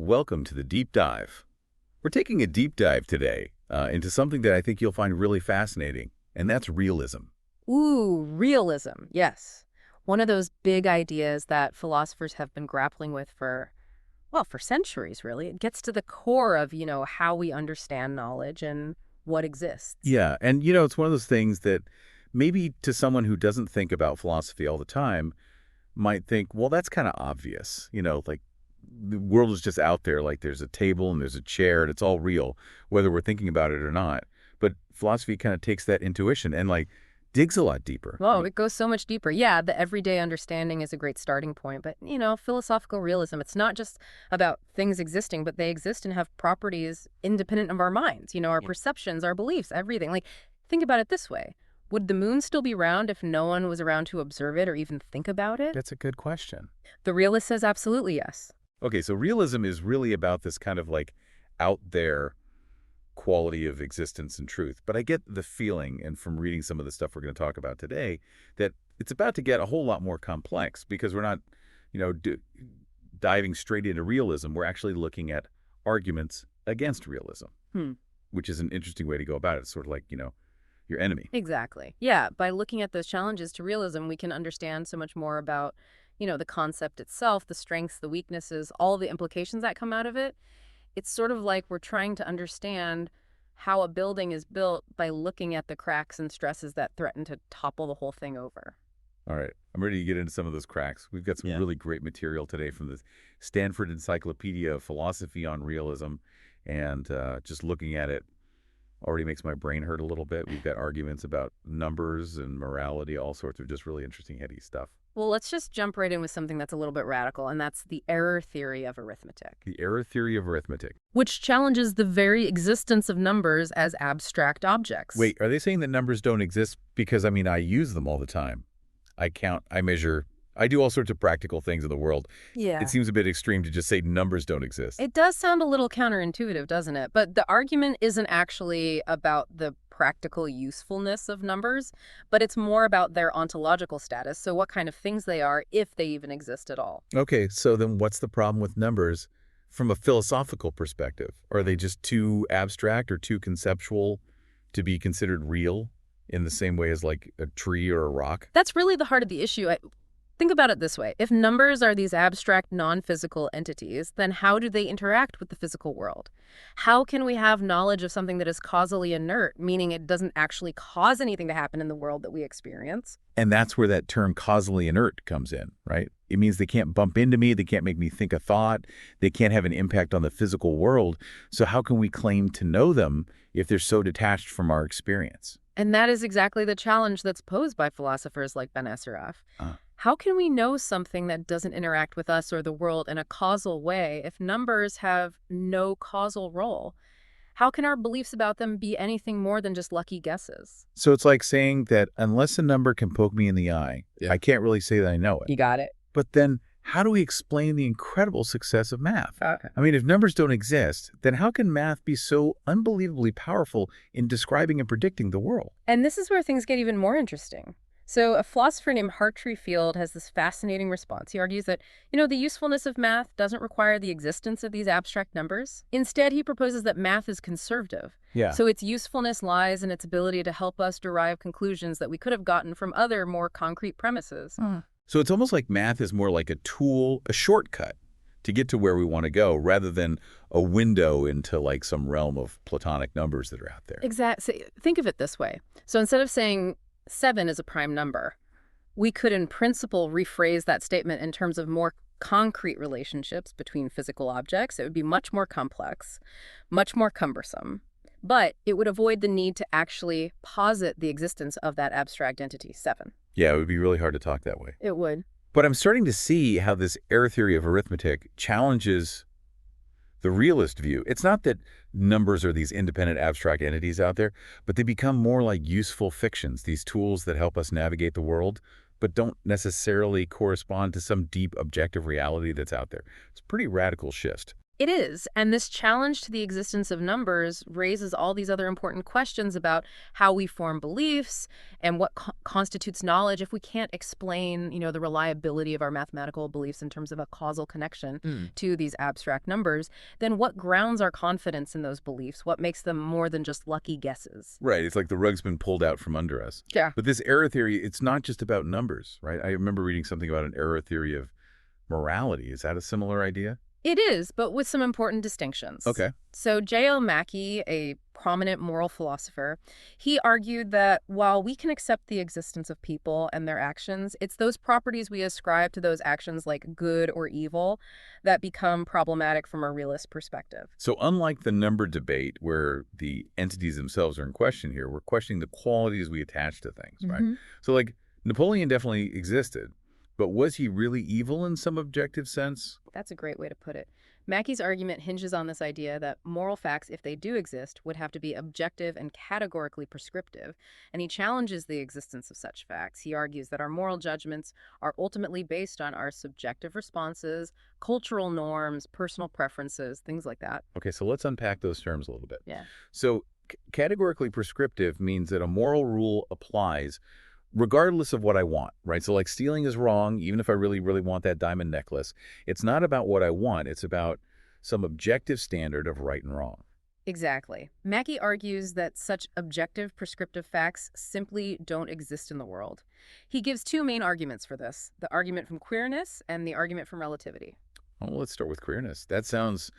Welcome to the Deep Dive. We're taking a deep dive today into something that I think you'll find really fascinating, and that's realism. Ooh, realism. Yes. One of those big ideas that philosophers have been grappling with for centuries, really. It gets to the core of, how we understand knowledge and what exists. Yeah, and it's one of those things that maybe to someone who doesn't think about philosophy all the time might think, well, that's kind of obvious. Like the world is just out there, like there's a table and there's a chair and it's all real, whether we're thinking about it or not. But philosophy kind of takes that intuition and digs a lot deeper. Whoa, it goes so much deeper. Yeah, the everyday understanding is a great starting point. But, philosophical realism, it's not just about things existing, but they exist and have properties independent of our minds, our perceptions, our beliefs, everything. Think about it this way. Would the moon still be round if no one was around to observe it or even think about it? That's a good question. The realist says absolutely yes. Okay, so realism is really about this kind of out there quality of existence and truth. But I get the feeling, and from reading some of the stuff we're going to talk about today, that it's about to get a whole lot more complex because we're not, diving straight into realism. We're actually looking at arguments against realism, which is an interesting way to go about it. It's sort of like, your enemy. Exactly. Yeah, by looking at those challenges to realism, we can understand so much more about, the concept itself, the strengths, the weaknesses, all the implications that come out of it. It's sort of like we're trying to understand how a building is built by looking at the cracks and stresses that threaten to topple the whole thing over. All right. I'm ready to get into some of those cracks. We've got some really great material today from the Stanford Encyclopedia of Philosophy on Realism. And just looking at it already makes my brain hurt a little bit. We've got arguments about numbers and morality, all sorts of just really interesting, heady stuff. Well, let's just jump right in with something that's a little bit radical, and that's the error theory of arithmetic. The error theory of arithmetic. Which challenges the very existence of numbers as abstract objects. Wait, are they saying that numbers don't exist? Because, I use them all the time. I count, I measure, I do all sorts of practical things in the world. Yeah. It seems a bit extreme to just say numbers don't exist. It does sound a little counterintuitive, doesn't it? But the argument isn't actually about the practical usefulness of numbers, but it's more about their ontological status, so what kind of things they are, if they even exist at all. Okay, so then what's the problem with numbers from a philosophical perspective? Are they just too abstract or too conceptual to be considered real in the same way as a tree or a rock? That's really the heart of the issue. Think about it this way. If numbers are these abstract, non-physical entities, then how do they interact with the physical world? How can we have knowledge of something that is causally inert, meaning it doesn't actually cause anything to happen in the world that we experience? And that's where that term causally inert comes in, right? It means they can't bump into me, they can't make me think a thought, they can't have an impact on the physical world. So how can we claim to know them if they're so detached from our experience? And that is exactly the challenge that's posed by philosophers like Ben Esaraf. How can we know something that doesn't interact with us or the world in a causal way if numbers have no causal role? How can our beliefs about them be anything more than just lucky guesses? So it's like saying that unless a number can poke me in the eye, I can't really say that I know it. You got it. But then how do we explain the incredible success of math? Okay. If numbers don't exist, then how can math be so unbelievably powerful in describing and predicting the world? And this is where things get even more interesting. So a philosopher named Hartree Field has this fascinating response. He argues that, the usefulness of math doesn't require the existence of these abstract numbers. Instead, he proposes that math is conservative. Yeah. So its usefulness lies in its ability to help us derive conclusions that we could have gotten from other, more concrete premises. So it's almost like math is more like a tool, a shortcut to get to where we want to go rather than a window into some realm of Platonic numbers that are out there. Exactly. Think of it this way. So instead of saying 7 is a prime number, we could in principle rephrase that statement in terms of more concrete relationships between physical objects. It would be much more complex, much more cumbersome, but it would avoid the need to actually posit the existence of that abstract entity, 7. Yeah, it would be really hard to talk that way. It would. But I'm starting to see how this error theory of arithmetic challenges the realist view. It's not that numbers are these independent abstract entities out there, but they become more like useful fictions, these tools that help us navigate the world, but don't necessarily correspond to some deep objective reality that's out there. It's a pretty radical shift. It is. And this challenge to the existence of numbers raises all these other important questions about how we form beliefs and what constitutes knowledge if we can't explain, the reliability of our mathematical beliefs in terms of a causal connection Hmm. to these abstract numbers. Then what grounds our confidence in those beliefs? What makes them more than just lucky guesses? Right. It's like the rug's been pulled out from under us. Yeah. But this error theory, it's not just about numbers, right? I remember reading something about an error theory of morality. Is that a similar idea? It is, but with some important distinctions. Okay. So J.L. Mackie, a prominent moral philosopher, he argued that while we can accept the existence of people and their actions, it's those properties we ascribe to those actions like good or evil that become problematic from a realist perspective. So unlike the number debate where the entities themselves are in question here, we're questioning the qualities we attach to things, right? hmm So like Napoleon definitely existed, but was he really evil in some objective sense? That's a great way to put it. Mackey's argument hinges on this idea that moral facts, if they do exist, would have to be objective and categorically prescriptive, and he challenges the existence of such facts. He argues that our moral judgments are ultimately based on our subjective responses, cultural norms, personal preferences, things like that. Okay, so let's unpack those terms a little bit. Yeah. So categorically prescriptive means that a moral rule applies regardless of what I want, right? So like stealing is wrong, even if I really, really want that diamond necklace. It's not about what I want. It's about some objective standard of right and wrong. Exactly. Mackey argues that such objective prescriptive facts simply don't exist in the world. He gives two main arguments for this, the argument from queerness and the argument from relativity. Well, let's start with queerness. That sounds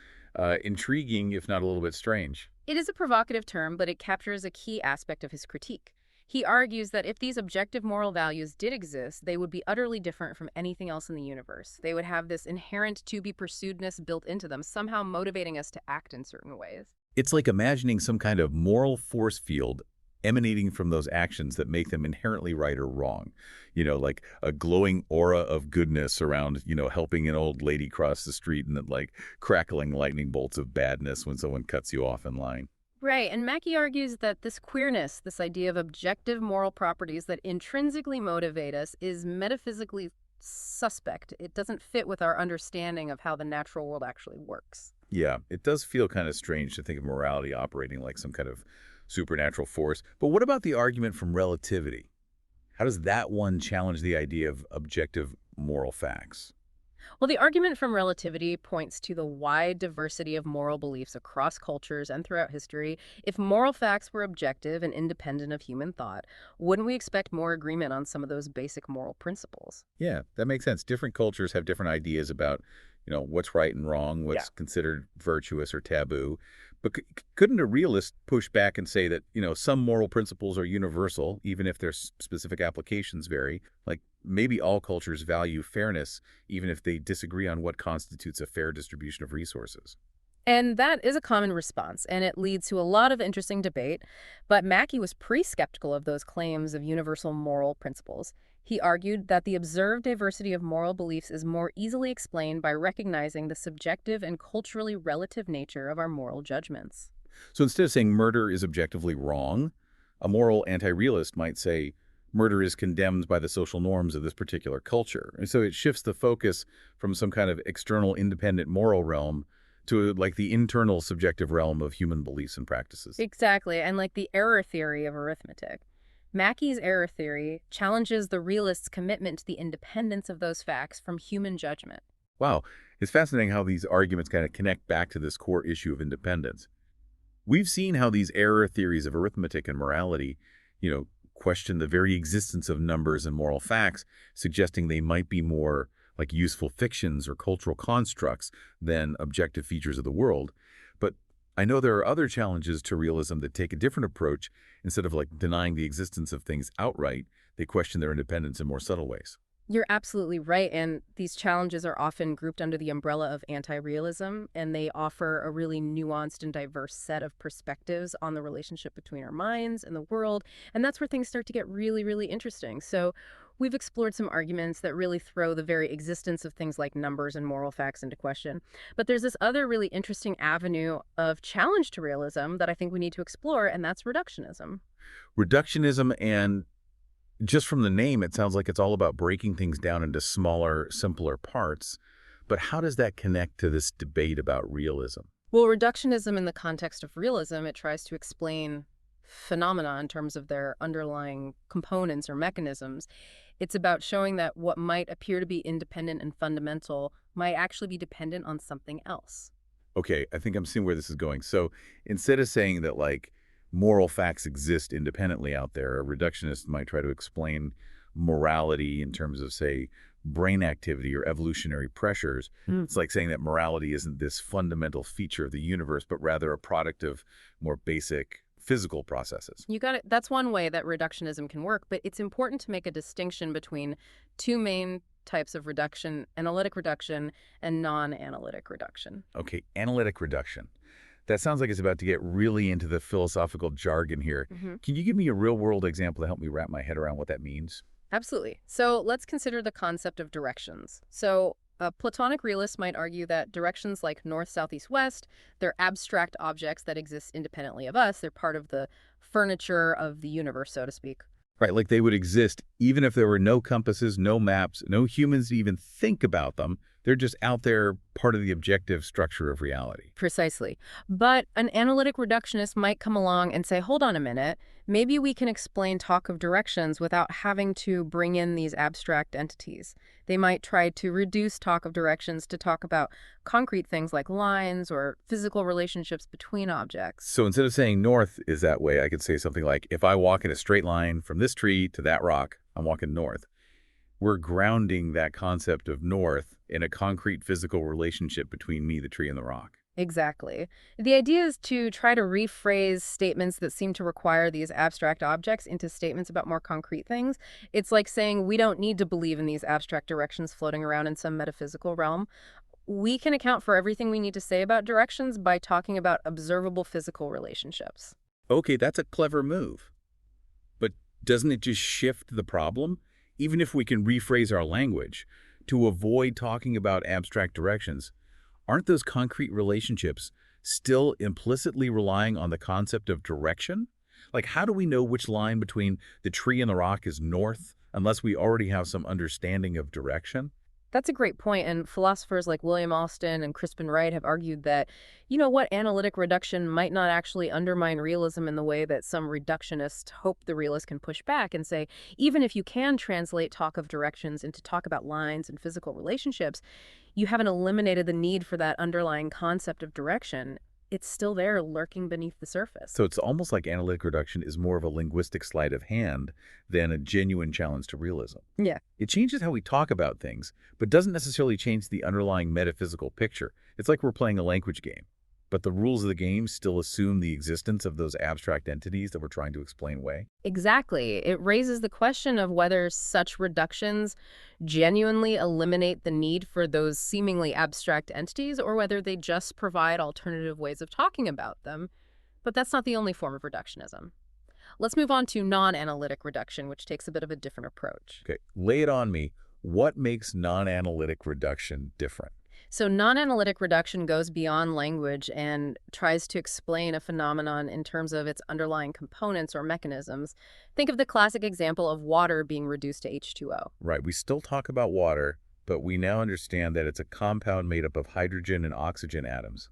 intriguing, if not a little bit strange. It is a provocative term, but it captures a key aspect of his critique. He argues that if these objective moral values did exist, they would be utterly different from anything else in the universe. They would have this inherent to-be-pursuedness built into them, somehow motivating us to act in certain ways. It's like imagining some kind of moral force field emanating from those actions that make them inherently right or wrong. Like a glowing aura of goodness around, helping an old lady cross the street and then like crackling lightning bolts of badness when someone cuts you off in line. Right, and Mackey argues that this queerness, this idea of objective moral properties that intrinsically motivate us, is metaphysically suspect. It doesn't fit with our understanding of how the natural world actually works. Yeah, it does feel kind of strange to think of morality operating like some kind of supernatural force. But what about the argument from relativity? How does that one challenge the idea of objective moral facts? Well, the argument from relativity points to the wide diversity of moral beliefs across cultures and throughout history. If moral facts were objective and independent of human thought, wouldn't we expect more agreement on some of those basic moral principles? Yeah, that makes sense. Different cultures have different ideas about, what's right and wrong, Yeah. what's considered virtuous or taboo. But couldn't a realist push back and say that, some moral principles are universal, even if their specific applications vary? Like maybe all cultures value fairness, even if they disagree on what constitutes a fair distribution of resources. And that is a common response, and it leads to a lot of interesting debate. But Mackey was pretty skeptical of those claims of universal moral principles. He argued that the observed diversity of moral beliefs is more easily explained by recognizing the subjective and culturally relative nature of our moral judgments. So instead of saying murder is objectively wrong, a moral anti-realist might say murder is condemned by the social norms of this particular culture. And so it shifts the focus from some kind of external independent moral realm to like the internal subjective realm of human beliefs and practices. Exactly, and like the error theory of arithmetic. Mackey's error theory challenges the realist's commitment to the independence of those facts from human judgment. Wow, it's fascinating how these arguments kind of connect back to this core issue of independence. We've seen how these error theories of arithmetic and morality, question the very existence of numbers and moral facts, suggesting they might be more like useful fictions or cultural constructs than objective features of the world. But I know there are other challenges to realism that take a different approach. Instead of like denying the existence of things outright, they question their independence in more subtle ways. You're absolutely right, and these challenges are often grouped under the umbrella of anti-realism, and they offer a really nuanced and diverse set of perspectives on the relationship between our minds and the world, and that's where things start to get really, really interesting. So we've explored some arguments that really throw the very existence of things like numbers and moral facts into question, but there's this other really interesting avenue of challenge to realism that I think we need to explore, and that's reductionism. Reductionism, and just from the name, it sounds like it's all about breaking things down into smaller, simpler parts. But how does that connect to this debate about realism? Well, reductionism in the context of realism, it tries to explain phenomena in terms of their underlying components or mechanisms. It's about showing that what might appear to be independent and fundamental might actually be dependent on something else. Okay, I think I'm seeing where this is going. So instead of saying that, like, moral facts exist independently out there, a reductionist might try to explain morality in terms of, say, brain activity or evolutionary pressures. Mm. It's like saying that morality isn't this fundamental feature of the universe, but rather a product of more basic physical processes. You got it. That's one way that reductionism can work, but it's important to make a distinction between two main types of reduction: analytic reduction and non-analytic reduction. Okay, analytic reduction. That sounds like it's about to get really into the philosophical jargon here. Hmm. Can you give me a real-world example to help me wrap my head around what that means? Absolutely. So let's consider the concept of directions. So a Platonic realist might argue that directions like north, south, east, west, they're abstract objects that exist independently of us. They're part of the furniture of the universe, so to speak. Right, like they would exist even if there were no compasses, no maps, no humans to even think about them. They're just out there, part of the objective structure of reality. Precisely. But an analytic reductionist might come along and say, hold on a minute, maybe we can explain talk of directions without having to bring in these abstract entities. They might try to reduce talk of directions to talk about concrete things like lines or physical relationships between objects. So instead of saying north is that way, I could say something like, if I walk in a straight line from this tree to that rock, I'm walking north. We're grounding that concept of north in a concrete physical relationship between me, the tree, and the rock. Exactly. The idea is to try to rephrase statements that seem to require these abstract objects into statements about more concrete things. It's like saying we don't need to believe in these abstract directions floating around in some metaphysical realm. We can account for everything we need to say about directions by talking about observable physical relationships. Okay, that's a clever move. But doesn't it just shift the problem? Even if we can rephrase our language to avoid talking about abstract directions, aren't those concrete relationships still implicitly relying on the concept of direction? Like, how do we know which line between the tree and the rock is north unless we already have some understanding of direction? That's a great point, and philosophers like William Alston and Crispin Wright have argued that, you know what, analytic reduction might not actually undermine realism in the way that some reductionists hope the realist can push back and say, even if you can translate talk of directions into talk about lines and physical relationships, you haven't eliminated the need for that underlying concept of direction. It's still there lurking beneath the surface. So it's almost like analytic reduction is more of a linguistic sleight of hand than a genuine challenge to realism. Yeah. It changes how we talk about things, but doesn't necessarily change the underlying metaphysical picture. It's like we're playing a language game, but the rules of the game still assume the existence of those abstract entities that we're trying to explain away. Exactly. It raises the question of whether such reductions genuinely eliminate the need for those seemingly abstract entities or whether they just provide alternative ways of talking about them. But that's not the only form of reductionism. Let's move on to non-analytic reduction, which takes a bit of a different approach. Okay, lay it on me. What makes non-analytic reduction different? So non-analytic reduction goes beyond language and tries to explain a phenomenon in terms of its underlying components or mechanisms. Think of the classic example of water being reduced to H2O. Right, we still talk about water, but we now understand that it's a compound made up of hydrogen and oxygen atoms.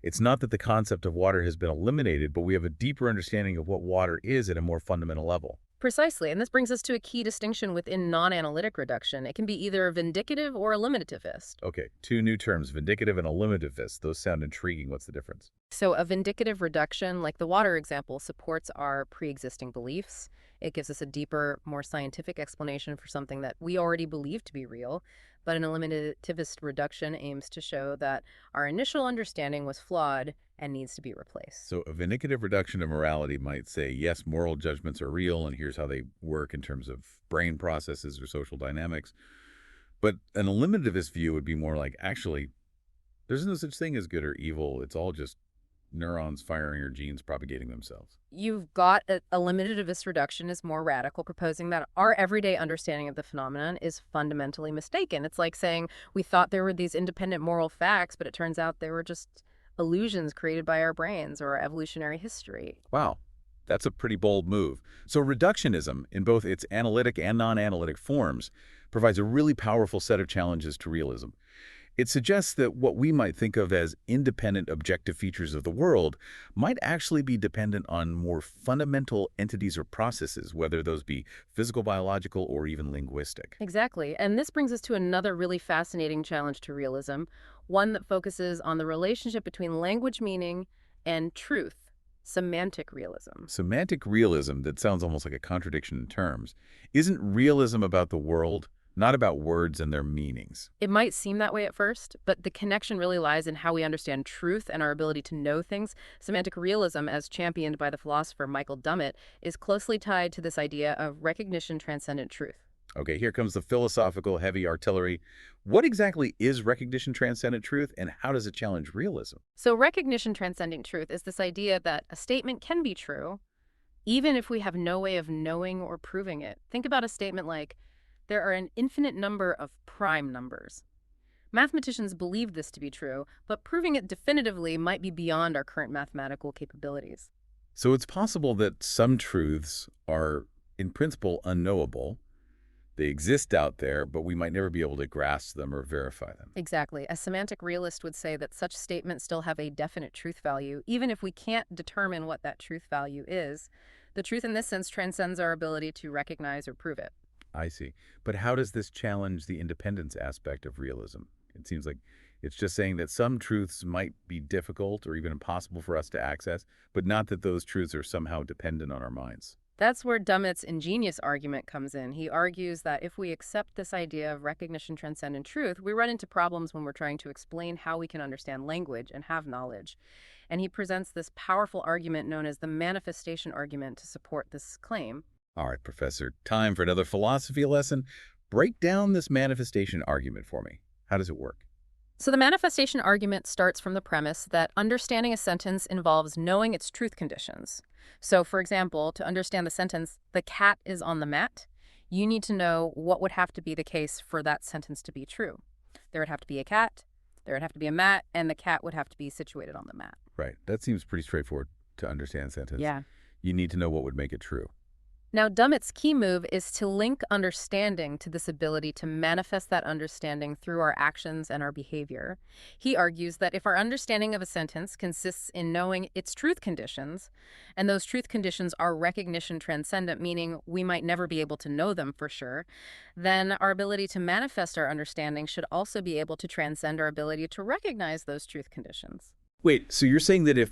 It's not that the concept of water has been eliminated, but we have a deeper understanding of what water is at a more fundamental level. Precisely, and this brings us to a key distinction within non-analytic reduction. It can be either vindicative or eliminativist. Okay, two new terms, vindicative and eliminativist. Those sound intriguing. What's the difference? So a vindicative reduction, like the water example, supports our pre-existing beliefs. It gives us a deeper, more scientific explanation for something that we already believe to be real. But an eliminativist reduction aims to show that our initial understanding was flawed and needs to be replaced. So a vindicative reduction of morality might say, yes, moral judgments are real, and here's how they work in terms of brain processes or social dynamics. But an eliminativist view would be more like, actually, there's no such thing as good or evil. It's all just neurons firing or genes propagating themselves. You've got a eliminativist reduction is more radical, proposing that our everyday understanding of the phenomenon is fundamentally mistaken. It's like saying we thought there were these independent moral facts, but it turns out they were just illusions created by our brains or our evolutionary history. Wow, that's a pretty bold move. So reductionism, in both its analytic and non-analytic forms, provides a really powerful set of challenges to realism. It suggests that what we might think of as independent objective features of the world might actually be dependent on more fundamental entities or processes, whether those be physical, biological, or even linguistic. Exactly. And this brings us to another really fascinating challenge to realism, one that focuses on the relationship between language meaning and truth, semantic realism. Semantic realism, that sounds almost like a contradiction in terms, isn't realism about the world, not about words and their meanings. It might seem that way at first, but the connection really lies in how we understand truth and our ability to know things. Semantic realism, as championed by the philosopher Michael Dummett, is closely tied to this idea of recognition transcendent truth. Okay, here comes the philosophical heavy artillery. What exactly is recognition transcendent truth, and how does it challenge realism? So, recognition transcending truth is this idea that a statement can be true, even if we have no way of knowing or proving it. Think about a statement like, there are an infinite number of prime numbers. Mathematicians believe this to be true, but proving it definitively might be beyond our current mathematical capabilities. So it's possible that some truths are, in principle, unknowable. They exist out there, but we might never be able to grasp them or verify them. Exactly. A semantic realist would say that such statements still have a definite truth value, even if we can't determine what that truth value is. The truth in this sense transcends our ability to recognize or prove it. I see. But how does this challenge the independence aspect of realism? It seems like it's just saying that some truths might be difficult or even impossible for us to access, but not that those truths are somehow dependent on our minds. That's where Dummett's ingenious argument comes in. He argues that if we accept this idea of recognition transcendent truth, we run into problems when we're trying to explain how we can understand language and have knowledge. And he presents this powerful argument known as the manifestation argument to support this claim. All right, Professor, time for another philosophy lesson. Break down this manifestation argument for me. How does it work? So the manifestation argument starts from the premise that understanding a sentence involves knowing its truth conditions. So, for example, to understand the sentence, the cat is on the mat, you need to know what would have to be the case for that sentence to be true. There would have to be a cat, there would have to be a mat, and the cat would have to be situated on the mat. Right. That seems pretty straightforward to understand a sentence. Yeah. You need to know what would make it true. Now, Dummett's key move is to link understanding to this ability to manifest that understanding through our actions and our behavior. He argues that if our understanding of a sentence consists in knowing its truth conditions, and those truth conditions are recognition transcendent, meaning we might never be able to know them for sure, then our ability to manifest our understanding should also be able to transcend our ability to recognize those truth conditions. Wait, so you're saying that if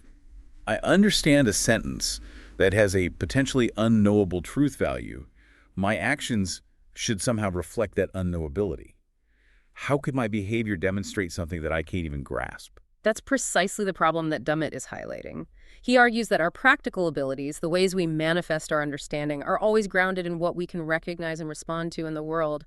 I understand a sentence that has a potentially unknowable truth value, my actions should somehow reflect that unknowability. How could my behavior demonstrate something that I can't even grasp? That's precisely the problem that Dummett is highlighting. He argues that our practical abilities, the ways we manifest our understanding, are always grounded in what we can recognize and respond to in the world.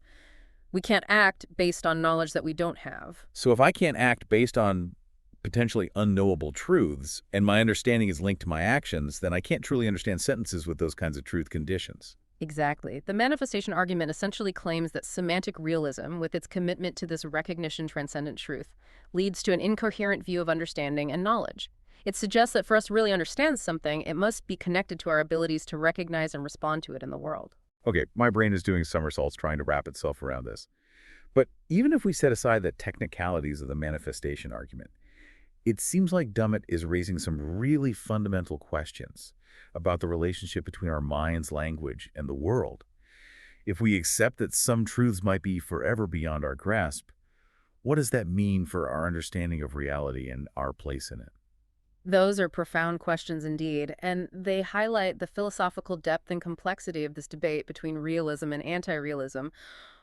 We can't act based on knowledge that we don't have. So if I can't act based on potentially unknowable truths, and my understanding is linked to my actions, then I can't truly understand sentences with those kinds of truth conditions. Exactly. The manifestation argument essentially claims that semantic realism, with its commitment to this recognition transcendent truth, leads to an incoherent view of understanding and knowledge. It suggests that for us to really understand something, it must be connected to our abilities to recognize and respond to it in the world. Okay, my brain is doing somersaults trying to wrap itself around this. But even if we set aside the technicalities of the manifestation argument, it seems like Dummett is raising some really fundamental questions about the relationship between our mind's language and the world. If we accept that some truths might be forever beyond our grasp, what does that mean for our understanding of reality and our place in it? Those are profound questions indeed, and they highlight the philosophical depth and complexity of this debate between realism and anti-realism.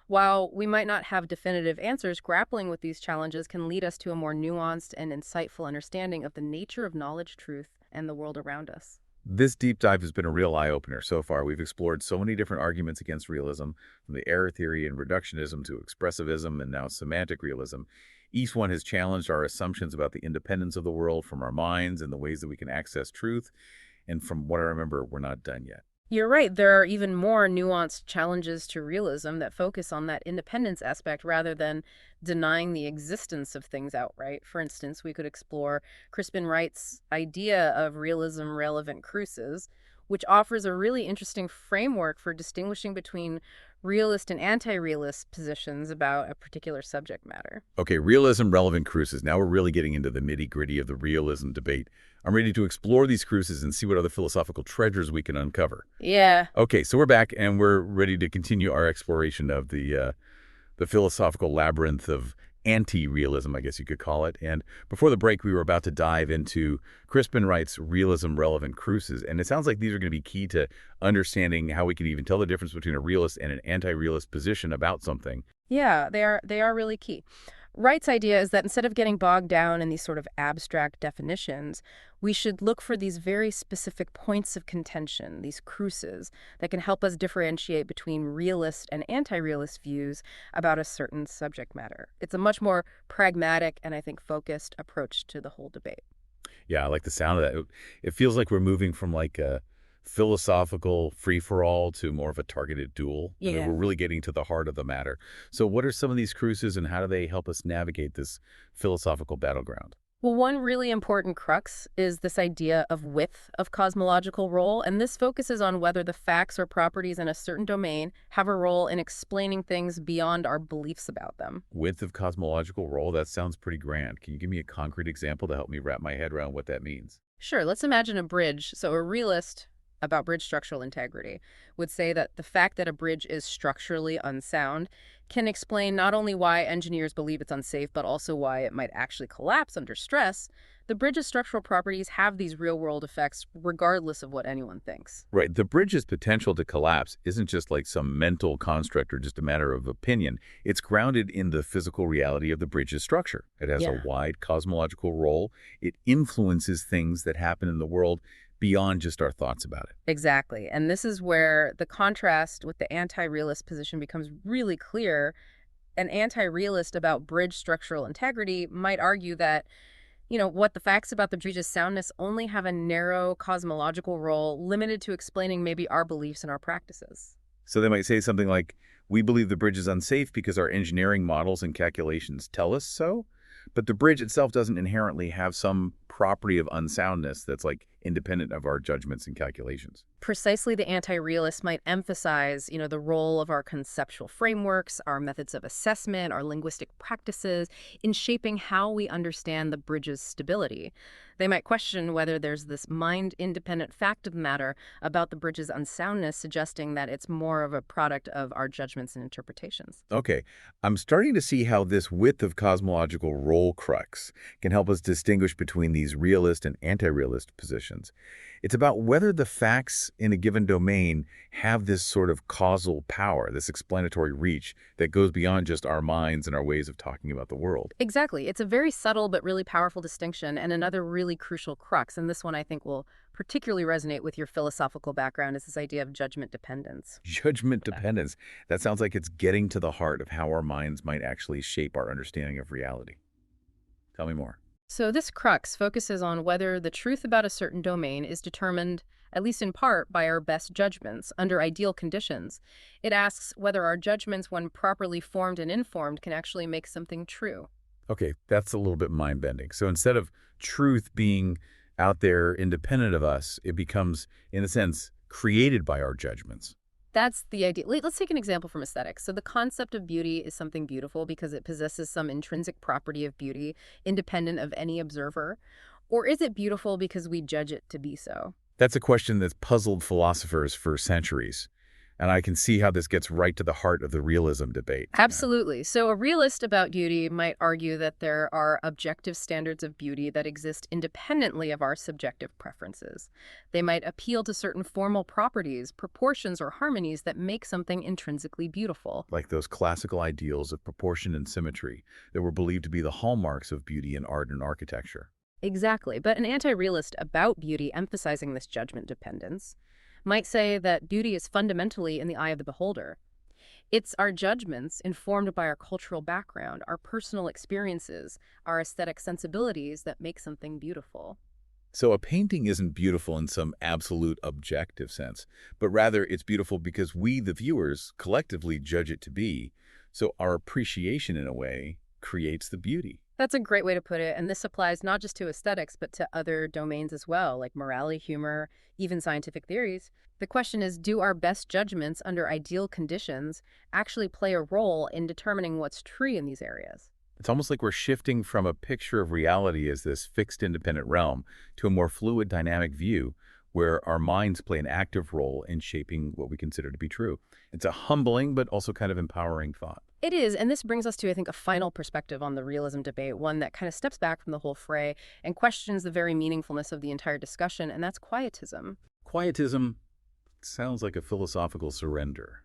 While we might not have definitive answers, grappling with these challenges can lead us to a more nuanced and insightful understanding of the nature of knowledge, truth, and the world around us. This deep dive has been a real eye-opener so far. We've explored so many different arguments against realism, from the error theory and reductionism to expressivism and now semantic realism. Each one has challenged our assumptions about the independence of the world from our minds and the ways that we can access truth. And from what I remember, we're not done yet. You're right, there are even more nuanced challenges to realism that focus on that independence aspect rather than denying the existence of things outright. For instance, we could explore Crispin Wright's idea of realism-relevant cruces, which offers a really interesting framework for distinguishing between realist and anti-realist positions about a particular subject matter. Okay, realism, relevant cruces. Now we're really getting into the nitty-gritty of the realism debate. I'm ready to explore these cruces and see what other philosophical treasures we can uncover. Yeah. Okay, so we're back and we're ready to continue our exploration of the philosophical labyrinth of anti-realism, I guess you could call it. And before the break, we were about to dive into Crispin Wright's realism relevant cruces. And it sounds like these are going to be key to understanding how we can even tell the difference between a realist and an anti-realist position about something. Yeah, they are really key. Wright's idea is that instead of getting bogged down in these sort of abstract definitions, we should look for these very specific points of contention, these cruces, that can help us differentiate between realist and anti-realist views about a certain subject matter. It's a much more pragmatic and I think focused approach to the whole debate. Yeah, I like the sound of that. It feels like we're moving from like a philosophical free-for-all to more of a targeted duel. I mean, Yeah. we're really getting to the heart of the matter. So what are some of these cruces and how do they help us navigate this philosophical battleground? Well, one really important crux is this idea of width of cosmological role, and this focuses on whether the facts or properties in a certain domain have a role in explaining things beyond our beliefs about them. Width of cosmological role, that sounds pretty grand. Can you give me a concrete example to help me wrap my head around what that means? Sure, let's imagine a bridge. So, a realist about bridge structural integrity would say that the fact that a bridge is structurally unsound can explain not only why engineers believe it's unsafe, but also why it might actually collapse under stress. The bridge's structural properties have these real world effects regardless of what anyone thinks. Right. The bridge's potential to collapse isn't just like some mental construct or just a matter of opinion. It's grounded in the physical reality of the bridge's structure. It has a Yeah. wide cosmological role. It influences things that happen in the world beyond just our thoughts about it. Exactly. And this is where the contrast with the anti realist position becomes really clear. An anti realist about bridge structural integrity might argue that, what the facts about the bridge's soundness only have a narrow cosmological role limited to explaining maybe our beliefs and our practices. So they might say something like, we believe the bridge is unsafe because our engineering models and calculations tell us so, but the bridge itself doesn't inherently have some property of unsoundness that's like independent of our judgments and calculations. Precisely, the anti-realist might emphasize, the role of our conceptual frameworks, our methods of assessment, our linguistic practices in shaping how we understand the bridge's stability. They might question whether there's this mind-independent fact of the matter about the bridge's unsoundness, suggesting that it's more of a product of our judgments and interpretations. Okay, I'm starting to see how this width of cosmological role crux can help us distinguish between these realist and anti-realist positions. It's about whether the facts in a given domain have this sort of causal power, this explanatory reach that goes beyond just our minds and our ways of talking about the world. Exactly. It's a very subtle but really powerful distinction, and another really crucial crux, and this one I think will particularly resonate with your philosophical background, is this idea of judgment dependence. Judgment dependence. That sounds like it's getting to the heart of how our minds might actually shape our understanding of reality. Tell me more. So, this crux focuses on whether the truth about a certain domain is determined, at least in part, by our best judgments under ideal conditions. It asks whether our judgments, when properly formed and informed, can actually make something true. Okay, that's a little bit mind-bending. So instead of truth being out there independent of us, it becomes, in a sense, created by our judgments. That's the idea. Let's take an example from aesthetics. So, the concept of beauty is something beautiful because it possesses some intrinsic property of beauty, independent of any observer. Or is it beautiful because we judge it to be so? That's a question that's puzzled philosophers for centuries. And I can see how this gets right to the heart of the realism debate. Absolutely. So, a realist about beauty might argue that there are objective standards of beauty that exist independently of our subjective preferences. They might appeal to certain formal properties, proportions, or harmonies that make something intrinsically beautiful. Like those classical ideals of proportion and symmetry that were believed to be the hallmarks of beauty in art and architecture. Exactly. But an anti realist about beauty, emphasizing this judgment dependence, might say that beauty is fundamentally in the eye of the beholder. It's our judgments, informed by our cultural background, our personal experiences, our aesthetic sensibilities, that make something beautiful. So a painting isn't beautiful in some absolute objective sense, but rather it's beautiful because we, the viewers, collectively judge it to be. So our appreciation, in a way, creates the beauty. That's a great way to put it, and this applies not just to aesthetics, but to other domains as well, like morality, humor, even scientific theories. The question is, do our best judgments under ideal conditions actually play a role in determining what's true in these areas? It's almost like we're shifting from a picture of reality as this fixed independent realm to a more fluid dynamic view where our minds play an active role in shaping what we consider to be true. It's a humbling but also kind of empowering thought. It is, and this brings us to, I think, a final perspective on the realism debate, one that kind of steps back from the whole fray and questions the very meaningfulness of the entire discussion, and that's quietism. Quietism sounds like a philosophical surrender.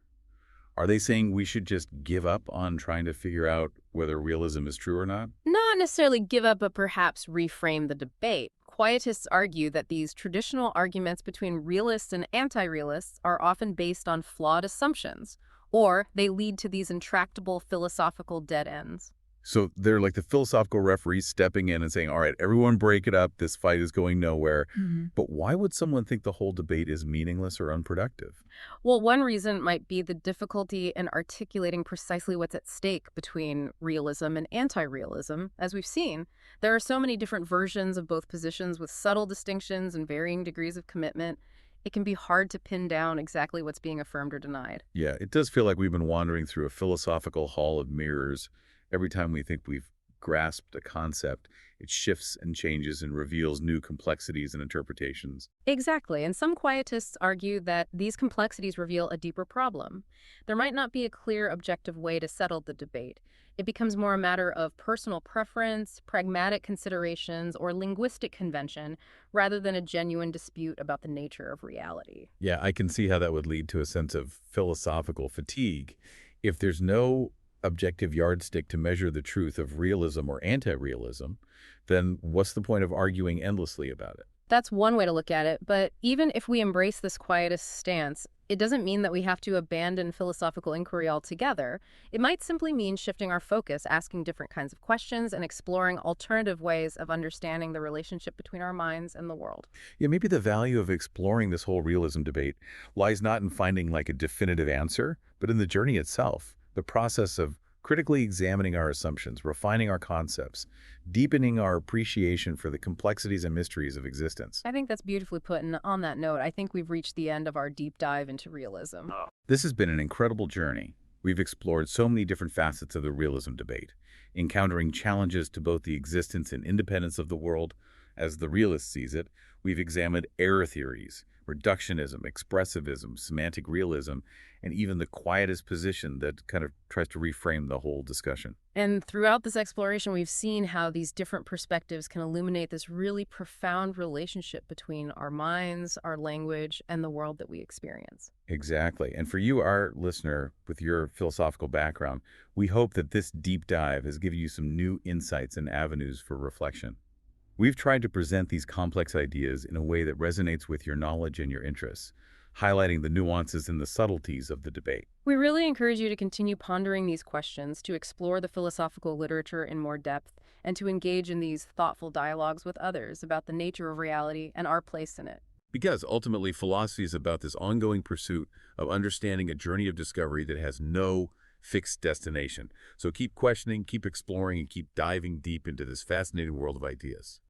Are they saying we should just give up on trying to figure out whether realism is true or not? Not necessarily give up, but perhaps reframe the debate. Quietists argue that these traditional arguments between realists and anti-realists are often based on flawed assumptions, or they lead to these intractable philosophical dead ends. So they're like the philosophical referees stepping in and saying, all right, everyone break it up. This fight is going nowhere. But why would someone think the whole debate is meaningless or unproductive? Well, one reason might be the difficulty in articulating precisely what's at stake between realism and anti-realism. As we've seen, there are so many different versions of both positions with subtle distinctions and varying degrees of commitment. It can be hard to pin down exactly what's being affirmed or denied. Yeah, it does feel like we've been wandering through a philosophical hall of mirrors. Every time we think we've grasped a concept, it shifts and changes and reveals new complexities and interpretations. Exactly, and some quietists argue that these complexities reveal a deeper problem. There might not be a clear, objective way to settle the debate. It becomes more a matter of personal preference, pragmatic considerations, or linguistic convention, rather than a genuine dispute about the nature of reality. Yeah, I can see how that would lead to a sense of philosophical fatigue. If there's no objective yardstick to measure the truth of realism or anti-realism, then what's the point of arguing endlessly about it? That's one way to look at it, but even if we embrace this quietist stance, it doesn't mean that we have to abandon philosophical inquiry altogether. It might simply mean shifting our focus, asking different kinds of questions, and exploring alternative ways of understanding the relationship between our minds and the world. Yeah, maybe the value of exploring this whole realism debate lies not in finding like a definitive answer, but in the journey itself, the process of critically examining our assumptions, refining our concepts, deepening our appreciation for the complexities and mysteries of existence. I think that's beautifully put, and on that note, I think we've reached the end of our deep dive into realism. This has been an incredible journey. We've explored so many different facets of the realism debate, encountering challenges to both the existence and independence of the world as the realist sees it. We've examined error theories, reductionism, expressivism, semantic realism, and even the quietist position that kind of tries to reframe the whole discussion. And throughout this exploration, we've seen how these different perspectives can illuminate this really profound relationship between our minds, our language, and the world that we experience. Exactly. And for you, our listener, with your philosophical background, we hope that this deep dive has given you some new insights and avenues for reflection. We've tried to present these complex ideas in a way that resonates with your knowledge and your interests, highlighting the nuances and the subtleties of the debate. We really encourage you to continue pondering these questions, to explore the philosophical literature in more depth, and to engage in these thoughtful dialogues with others about the nature of reality and our place in it. Because ultimately, philosophy is about this ongoing pursuit of understanding a journey of discovery that has no fixed destination. So keep questioning, keep exploring, and keep diving deep into this fascinating world of ideas.